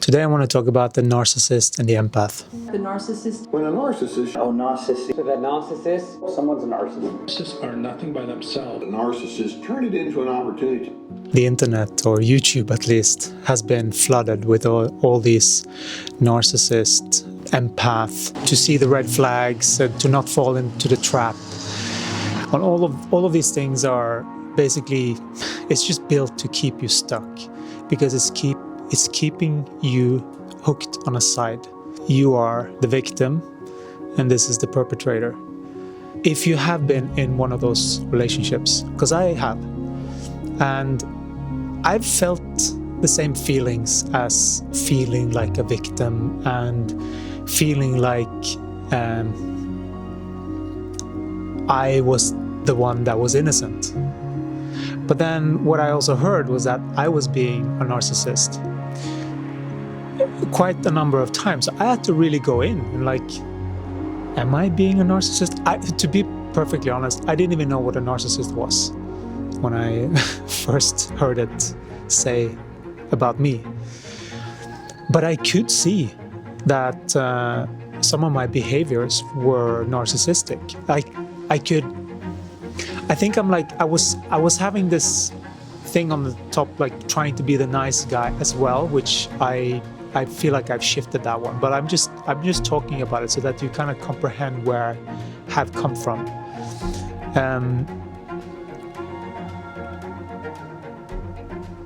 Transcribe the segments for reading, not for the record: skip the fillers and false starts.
Today I want to talk about the narcissist and the empath. The narcissist. When a narcissist, narcissist. So that narcissist, someone's a narcissist. narcissists are nothing by themselves. The narcissists turn it into an opportunity. The internet, or YouTube at least, has been flooded with all these narcissists, empath, to see the red flags, to not fall into the trap. And all of these things are basically, it's just built to keep you stuck, because it's keeping you hooked on a side. You are the victim and this is the perpetrator. If you have been in one of those relationships, because I have, and I've felt the same feelings as feeling like a victim and feeling like I was the one that was innocent. But then what I also heard was that I was being a narcissist quite a number of times. I had to really go in and like, am I being a narcissist? To be perfectly honest, I didn't even know what a narcissist was when I first heard it say about me. But I could see that some of my behaviors were narcissistic. I was having this thing on the top, like trying to be the nice guy as well, which I feel like I've shifted that one. But I'm just talking about it so that you kind of comprehend where I have come from.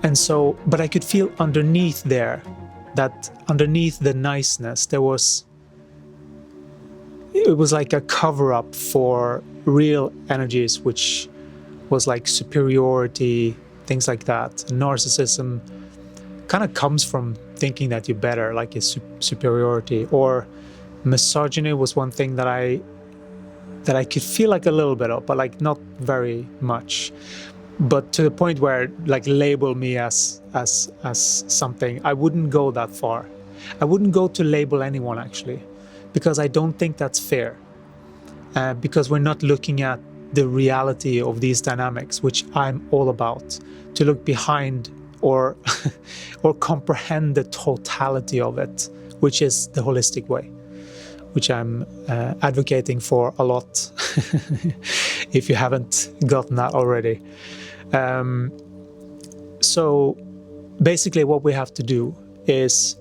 And so, but I could feel underneath there, that underneath the niceness, it was like a cover-up for real energies, which was like superiority, things like that. Narcissism kind of comes from thinking that you're better, like it's superiority. Or misogyny was one thing that I could feel like a little bit of, but like not very much. But to the point where like label me as something, I wouldn't go that far. I wouldn't go to label anyone actually, because I don't think that's fair. Because we're not looking at the reality of these dynamics, which I'm all about, to look behind or comprehend the totality of it, which is the holistic way, which I'm advocating for a lot, if you haven't gotten that already. So basically what we have to do is,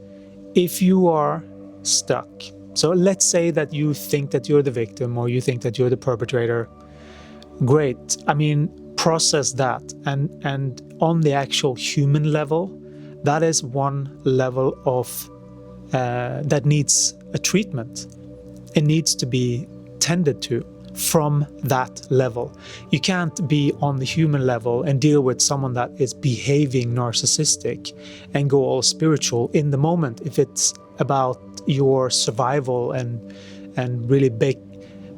if you are stuck, so let's say that you think that you're the victim or you think that you're the perpetrator, great. I mean, process that. And on the actual human level, that is one level of that needs a treatment. It needs to be tended to from that level. You can't be on the human level and deal with someone that is behaving narcissistic and go all spiritual in the moment if it's about your survival and really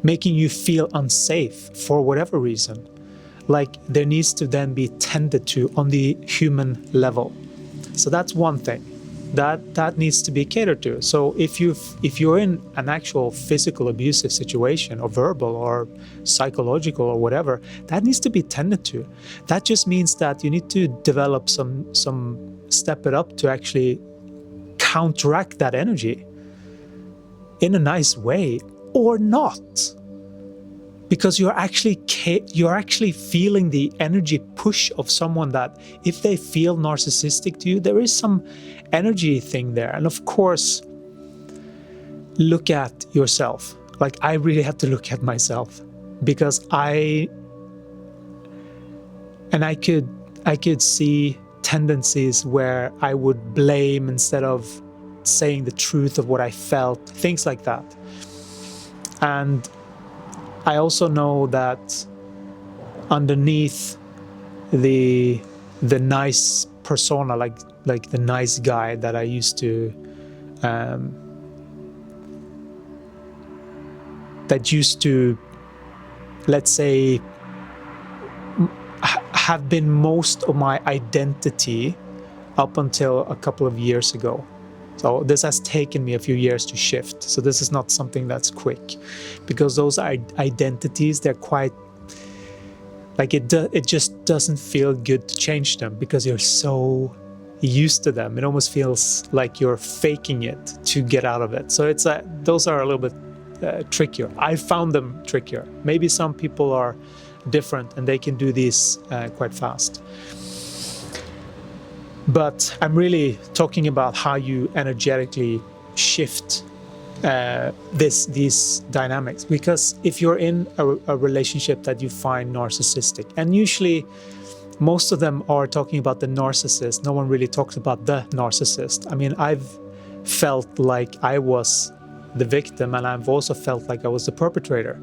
making you feel unsafe for whatever reason. Like, there needs to then be tended to on the human level. So that's one thing that needs to be catered to. So if you're in an actual physical abusive situation, or verbal or psychological or whatever, that needs to be tended to. That just means that you need to develop some step it up to actually counteract that energy in a nice way, or not. Because you're actually feeling the energy push of someone that, if they feel narcissistic to you, there is some energy thing there. And of course, look at yourself. Like, I really had to look at myself, because I could see tendencies where I would blame instead of saying the truth of what I felt, things like that. And I also know that underneath the nice persona, like the nice guy that I used to let's say have been most of my identity up until a couple of years ago. So this has taken me a few years to shift. So this is not something that's quick, because those identities, they're quite like, it just doesn't feel good to change them, because you're so used to them. It almost feels like you're faking it to get out of it. So it's those are a little bit trickier. I found them trickier. Maybe some people are different and they can do these quite fast. But I'm really talking about how you energetically shift these dynamics. Because if you're in a relationship that you find narcissistic, and usually most of them are talking about the narcissist, no one really talks about the narcissist. I mean, I've felt like I was the victim, and I've also felt like I was the perpetrator.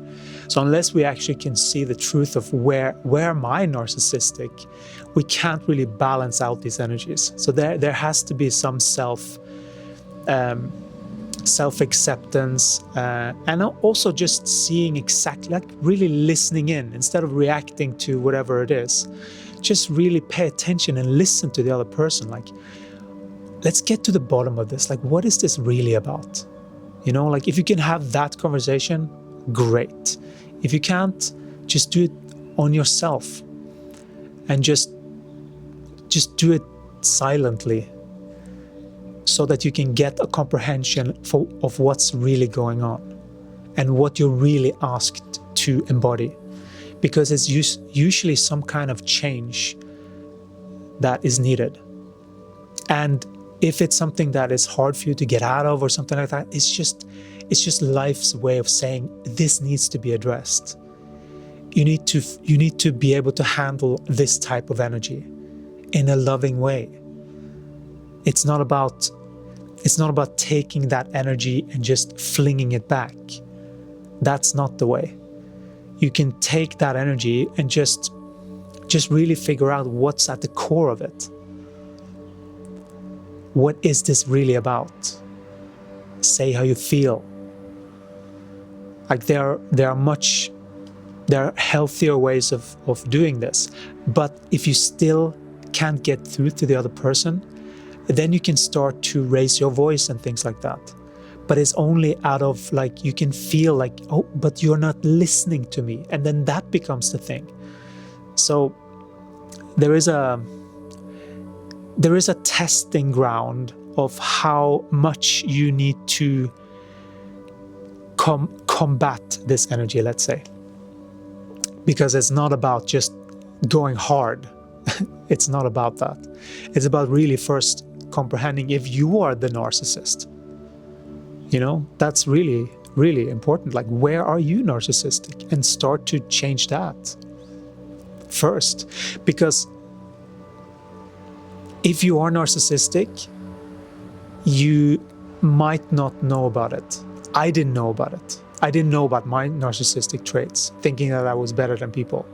So unless we actually can see the truth of where am I narcissistic, we can't really balance out these energies. So there has to be some self-acceptance, and also just seeing exactly, like really listening in instead of reacting to whatever it is. Just really pay attention and listen to the other person. Like, let's get to the bottom of this. Like, what is this really about? You know, like if you can have that conversation, great. If you can't, just do it on yourself and just do it silently so that you can get a comprehension of what's really going on and what you're really asked to embody. Because it's usually some kind of change that is needed. And if it's something that is hard for you to get out of or something like that, it's just life's way of saying this needs to be addressed. You need to be able to handle this type of energy in a loving way. It's not about taking that energy and just flinging it back. That's not the way. You can take that energy and just really figure out what's at the core of it. What is this really about? Say how you feel. Like there are healthier ways of doing this. But if you still can't get through to the other person, then you can start to raise your voice and things like that. But it's only out of like, you can feel like, oh, but you're not listening to me. And then that becomes the thing. So there is a testing ground of how much you need to combat this energy, let's say. Because it's not about just going hard. It's not about that. It's about really first comprehending if you are the narcissist. You know, that's really, really important. Like, where are you narcissistic? And start to change that first. Because if you are narcissistic, you might not know about it. I didn't know about it. I didn't know about my narcissistic traits, thinking that I was better than people.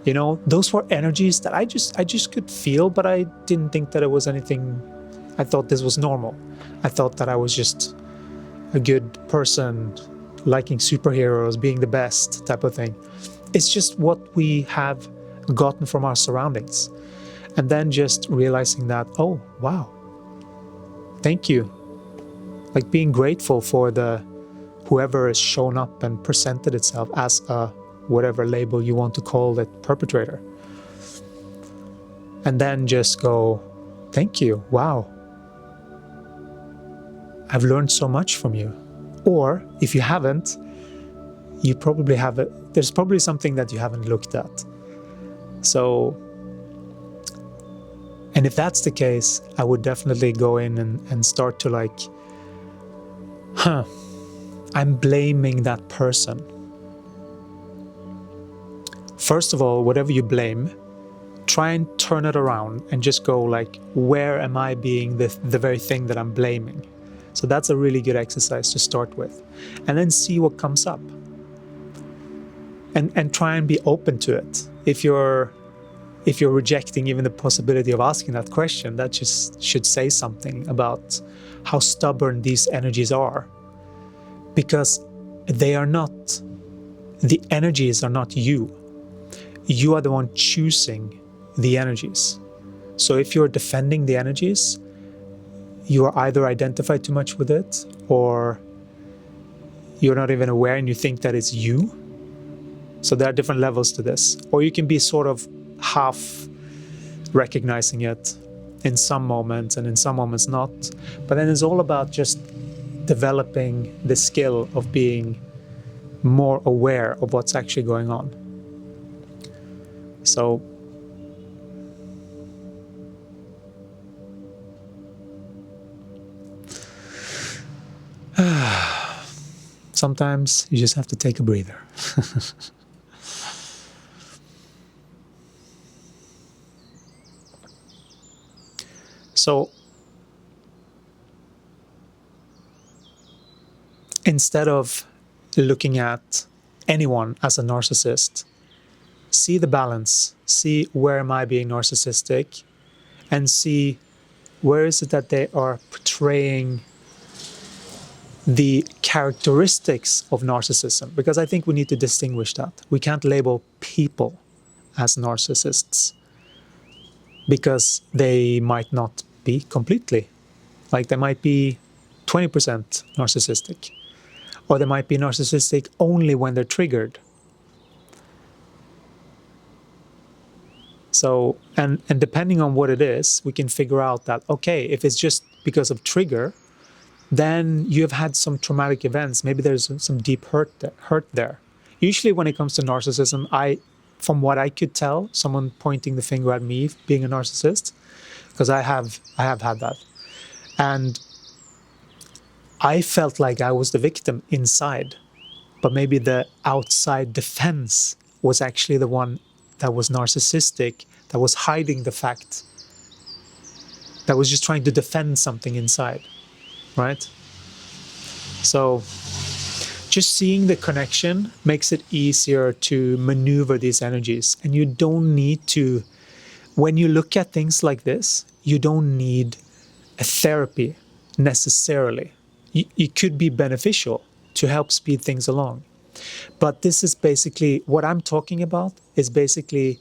You know, those were energies that I just could feel, but I didn't think that it was anything. I thought this was normal. I thought that I was just a good person, liking superheroes, being the best type of thing. It's just what we have gotten from our surroundings. And then just realizing that, oh, wow, thank you. Like being grateful for whoever has shown up and presented itself as a whatever label you want to call it, perpetrator. And then just go, thank you, wow. I've learned so much from you. Or if you haven't, you probably have it. There's probably something that you haven't looked at. So, and if that's the case, I would definitely go in and start to like, I'm blaming that person. First of all, whatever you blame, try and turn it around and just go like, where am I being the very thing that I'm blaming? So that's a really good exercise to start with. And then see what comes up. And try and be open to it. If you're rejecting even the possibility of asking that question, that just should say something about how stubborn these energies are. Because they are not, the energies are not you. You are the one choosing the energies. So if you're defending the energies, you are either identified too much with it, or you're not even aware and you think that it's you. So there are different levels to this. Or you can be sort of half recognizing it in some moments and in some moments not. But then it's all about just developing the skill of being more aware of what's actually going on. So sometimes you just have to take a breather. So instead of looking at anyone as a narcissist, see the balance, see where am I being narcissistic, and see where is it that they are portraying the characteristics of narcissism. Because I think we need to distinguish that. We can't label people as narcissists because they might not be completely. Like they might be 20% narcissistic, or they might be narcissistic only when they're triggered. So, and depending on what it is, we can figure out that, okay, if it's just because of trigger, then you have had some traumatic events. Maybe there's some deep hurt there. Usually when it comes to narcissism, from what I could tell, someone pointing the finger at me being a narcissist, because I have had that. And I felt like I was the victim inside, but maybe the outside defense was actually the one that was narcissistic, that was hiding the fact, that was just trying to defend something inside, right? So just seeing the connection makes it easier to maneuver these energies. And you don't need to, when you look at things like this, you don't need a therapy necessarily. It could be beneficial to help speed things along. But this is basically, what I'm talking about is basically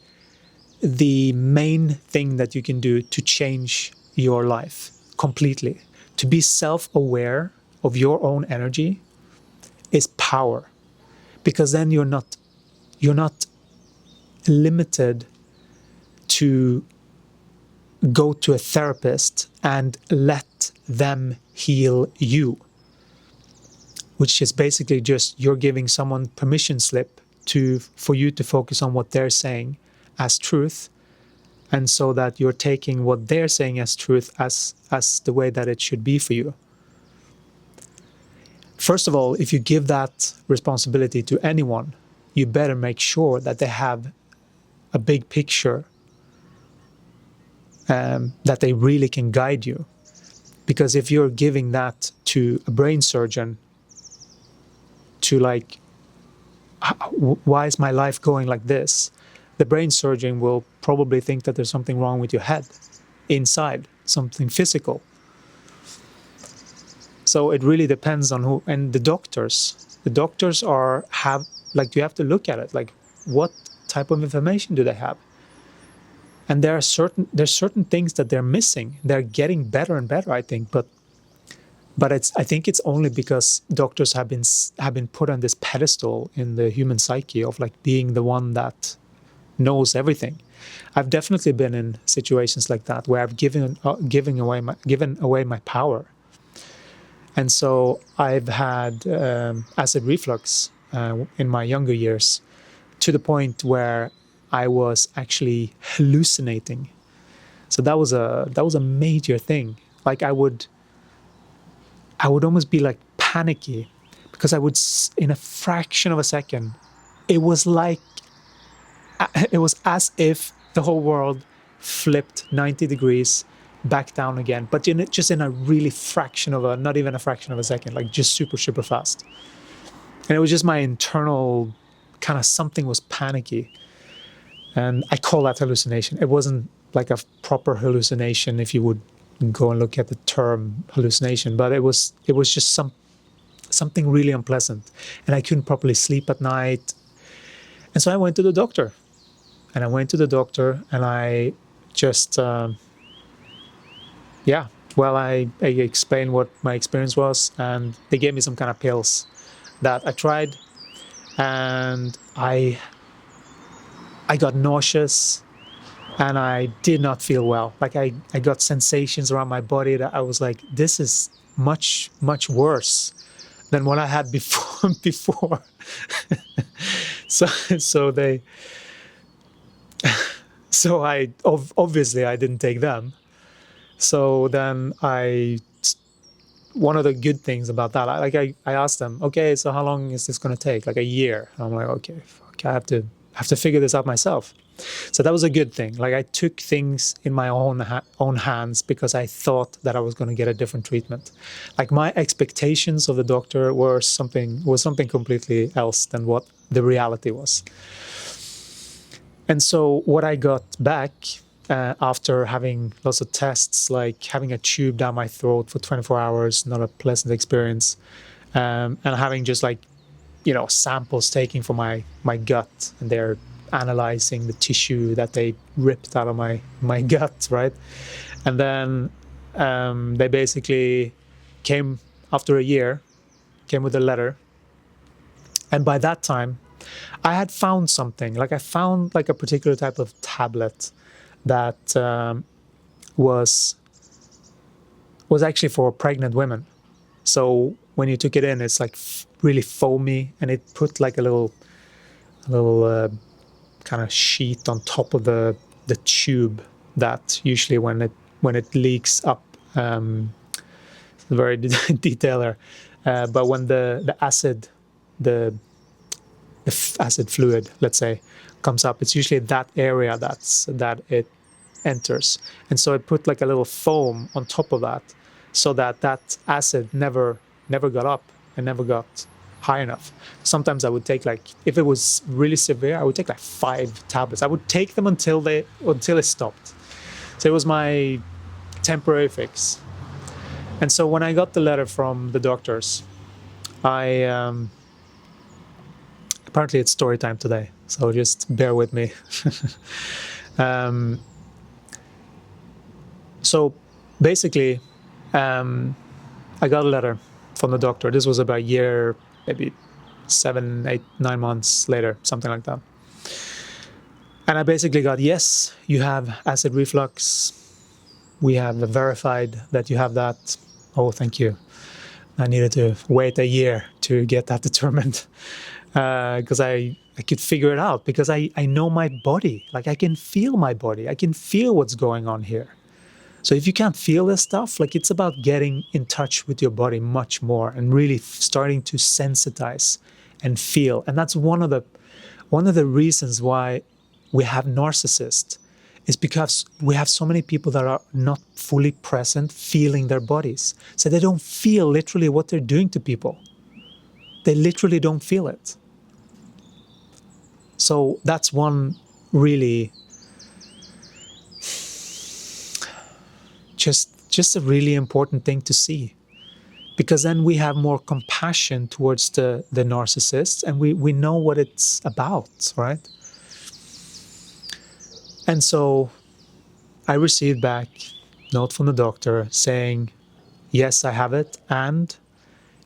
the main thing that you can do to change your life completely. To be self-aware of your own energy is power, because then you're not limited to go to a therapist and let them heal you, which is basically just you're giving someone permission slip for you to focus on what they're saying as truth, and so that you're taking what they're saying as truth as the way that it should be for you. First of all, if you give that responsibility to anyone, you better make sure that they have a big picture, that they really can guide you. Because if you're giving that to a brain surgeon, to like, why is my life going like this? The brain surgeon will probably think that there's something wrong with your head inside, something physical. So it really depends on who. And the doctors have, like, you have to look at it, like, what type of information do they have? And there's certain things that they're missing. They're getting better and better, I think, but I think it's only because doctors have been put on this pedestal in the human psyche of like being the one that knows everything. I've definitely been in situations like that where I've given away my power. And so I've had acid reflux in my younger years, to the point where I was actually hallucinating. So that was a major thing. Like I would almost be like panicky, because I would, in a fraction of a second, it was as if the whole world flipped 90 degrees back down again, but just in a really not even a fraction of a second, like just super, super fast. And it was just my internal kind of, something was panicky. And I call that hallucination. It wasn't like a proper hallucination if you would go and look at the term hallucination, but it was just something really unpleasant. And I couldn't properly sleep at night. And so I went to the doctor. And I just, I explained what my experience was, and they gave me some kind of pills that I tried, and I got nauseous. and I did not feel well. Like I got sensations around my body that I was like, this is much, much worse than what I had before. before. so so they so I obviously I didn't take them. So then one of the good things about that, I asked them, okay, so how long is this going to take? Like a year. And I'm like, okay, fuck, I have to figure this out myself. So that was a good thing. Like I took things in my own hands because I thought that I was going to get a different treatment. Like my expectations of the doctor were something completely else than what the reality was. And so what I got back after having lots of tests, like having a tube down my throat for 24 hours, not a pleasant experience, and having just like, samples taken from my gut, and they're analyzing the tissue that they ripped out of my gut, right? And then they basically came after a year, came with a letter, and by that time, I had found something. Like I found like a particular type of tablet that was actually for pregnant women. So when you took it in, it's like really foamy, and it put like a little kind of sheet on top of the tube that usually when it leaks up, very detailed there, but when the acid the acid fluid, let's say, comes up, it's usually that area that it enters. And so it put like a little foam on top of that, so that acid never got up and never got high enough. Sometimes I would take, like, if it was really severe, I would take like 5 tablets. I would take them until it stopped. So it was my temporary fix. And so when I got the letter from the doctors, I apparently it's story time today, so just bear with me. So basically, I got a letter from the doctor. This was about a year, maybe 7, 8, 9 months later, something like that. And I basically got, yes, you have acid reflux. We have verified that you have that. Oh, thank you. I needed to wait a year to get that determined, because I could figure it out, because I know my body. Like I can feel my body. I can feel what's going on here. So if you can't feel this stuff, like, it's about getting in touch with your body much more and really starting to sensitize and feel. And that's one of the reasons why we have narcissists, is because we have so many people that are not fully present feeling their bodies. So they don't feel literally what they're doing to people. They literally don't feel it. So that's one really just a really important thing to see, because then we have more compassion towards the narcissists, and we know what it's about, right? And so I received back a note from the doctor saying, yes, I have it, and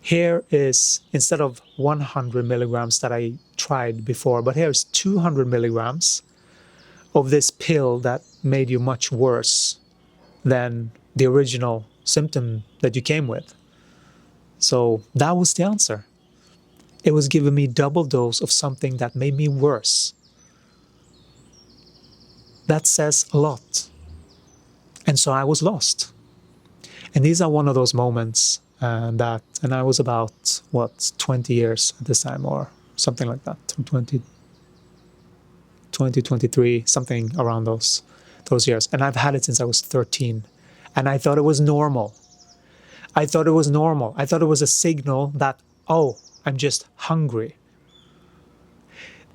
here is, instead of 100 milligrams that I tried before, but here's 200 milligrams of this pill that made you much worse than the original symptom that you came with. So that was the answer. It was giving me double dose of something that made me worse. That says a lot. And so I was lost. And these are one of those moments and I was about, 20 years at this time, or something like that, 20, 23, something around those years. And I've had it since I was 13. And I thought it was normal. I thought it was a signal that, oh, I'm just hungry.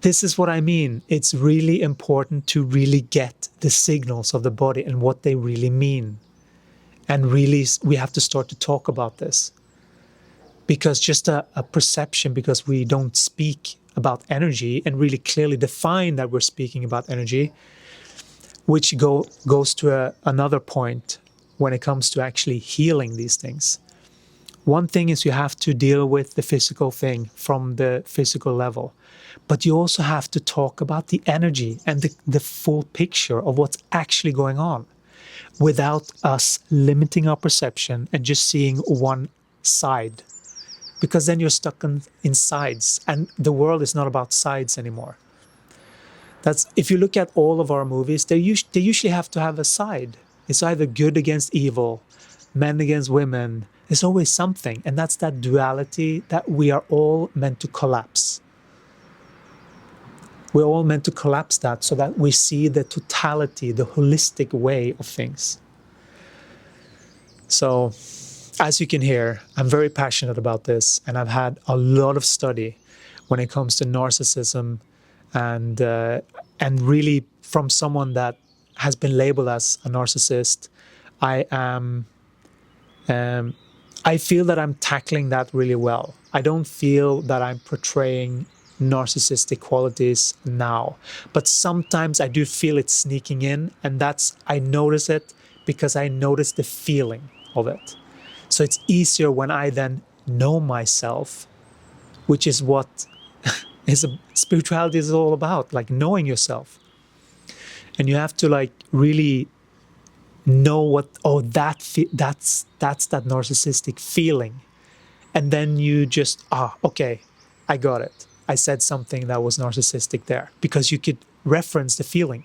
This is what I mean. It's really important to really get the signals of the body and what they really mean. And really, we have to start to talk about this. Because just a perception, because we don't speak about energy and really clearly define that we're speaking about energy, which goes to another point when it comes to actually healing these things. One thing is you have to deal with the physical thing from the physical level, but you also have to talk about the energy and the full picture of what's actually going on without us limiting our perception and just seeing one side, because then you're stuck in sides, and the world is not about sides anymore. That's, if you look at all of our movies, they usually have to have a side. It's either good against evil, men against women. There's always something, and that's that duality that we are all meant to collapse. We're all meant to collapse that so that we see the totality, the holistic way of things. So, as you can hear, I'm very passionate about this, and I've had a lot of study when it comes to narcissism, and really from someone that has been labeled as a narcissist, I feel that I'm tackling that really well. I don't feel that I'm portraying narcissistic qualities now, but sometimes I do feel it sneaking in, and I notice it because I notice the feeling of it. So it's easier when I then know myself, which is what spirituality is all about, like knowing yourself. And you have to like really know what, oh, that's that narcissistic feeling. And then you just, okay, I got it. I said something that was narcissistic there, because you could reference the feeling.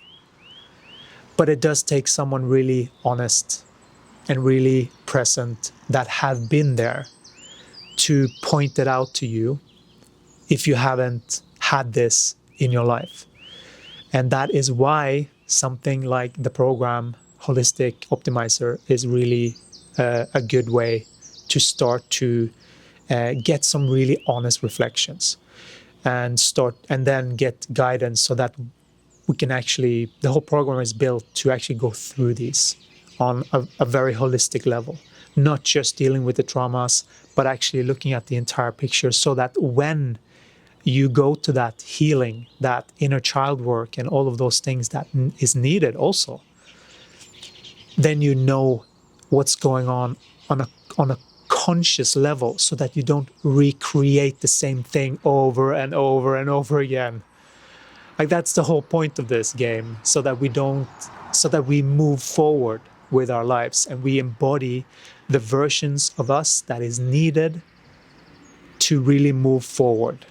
But it does take someone really honest and really present that have been there to point it out to you if you haven't had this in your life. And that is why something like the program Holistic Optimizer is really a good way to start to get some really honest reflections and then get guidance, so that we can actually, the whole program is built to actually go through these on a very holistic level, not just dealing with the traumas, but actually looking at the entire picture, so that when you go to that healing, that inner child work, and all of those things that is needed also, then you know what's going on a conscious level, so that you don't recreate the same thing over and over and over again. Like, that's the whole point of this game, so that we move forward with our lives and we embody the versions of us that is needed to really move forward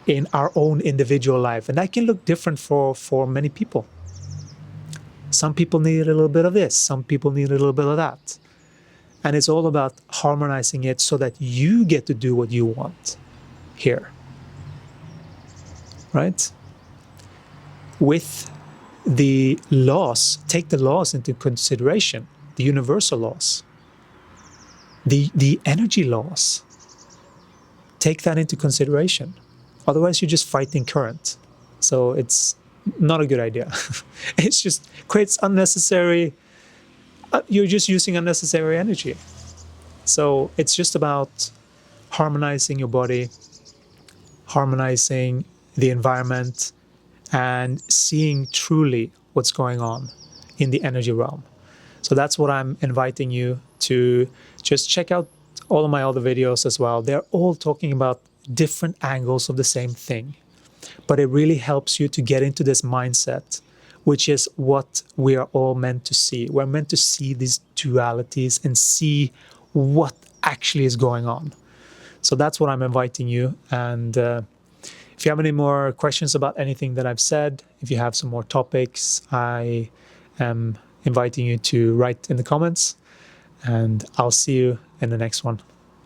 in our own individual life. And that can look different for many people. Some people need a little bit of this, some people need a little bit of that. And it's all about harmonizing it so that you get to do what you want here. Right? With the laws, take the laws into consideration, the universal laws, the energy laws. Take that into consideration. Otherwise, you're just fighting current. So it's not a good idea. It's just creates unnecessary, you're just using unnecessary energy. So it's just about harmonizing your body, harmonizing the environment, and seeing truly what's going on in the energy realm. So that's what I'm inviting you to just check out all of my other videos as well. They're all talking about different angles of the same thing. But it really helps you to get into this mindset, which is what we are all meant to see. We're meant to see these dualities and see what actually is going on. So that's what I'm inviting you. And if you have any more questions about anything that I've said, if you have some more topics, I am inviting you to write in the comments, and I'll see you in the next one.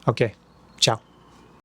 Okay, ciao.